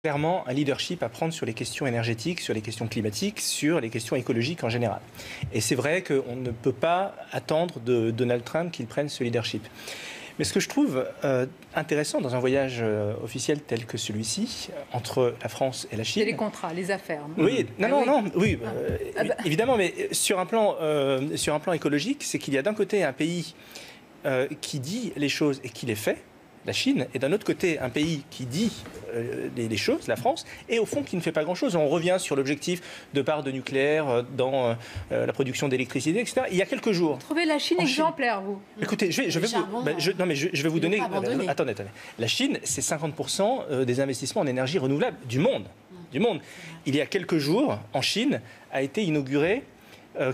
clairement un leadership à prendre sur les questions énergétiques, sur les questions climatiques, sur les questions écologiques en général. Et c'est vrai qu'on ne peut pas attendre de Donald Trump qu'il prenne ce leadership. Mais ce que je trouve intéressant dans un voyage officiel tel que celui-ci, entre la France et la Chine... C'est les contrats, les affaires. Oui, évidemment, mais sur un plan écologique, c'est qu'il y a d'un côté un pays qui dit les choses et qui les fait, la Chine, et d'un autre côté un pays qui dit les choses, la France, et au fond qui ne fait pas grand-chose. On revient sur l'objectif de part de nucléaire dans la production d'électricité, etc. Il y a quelques jours... Vous trouvez la Chine exemplaire, vous? Écoutez, je vais vous donner... Attendez. La Chine, c'est 50% des investissements en énergie renouvelable du monde. Il y a quelques jours, en Chine, a été inauguré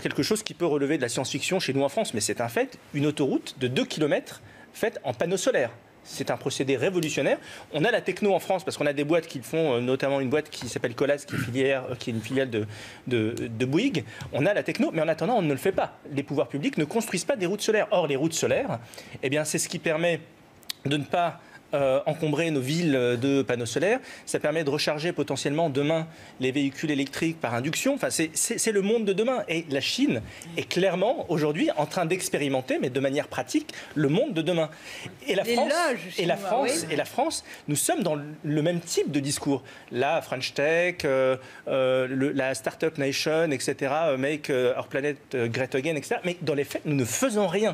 quelque chose qui peut relever de la science-fiction chez nous en France, mais c'est un fait, une autoroute de 2 km faite en panneaux solaires. C'est un procédé révolutionnaire. On a la techno en France parce qu'on a des boîtes qui le font, notamment une boîte qui s'appelle Colas, qui est une filiale de Bouygues. On a la techno, mais en attendant, on ne le fait pas. Les pouvoirs publics ne construisent pas des routes solaires. Or, les routes solaires, c'est ce qui permet de ne pas encombrer nos villes de panneaux solaires. Ça permet de recharger potentiellement demain les véhicules électriques par induction. Enfin, c'est le monde de demain. Et la Chine est clairement aujourd'hui en train d'expérimenter, mais de manière pratique, le monde de demain. Et la France, nous sommes dans le même type de discours. La French Tech, la Startup Nation, etc., Make Our Planet Great Again, etc. Mais dans les faits, nous ne faisons rien.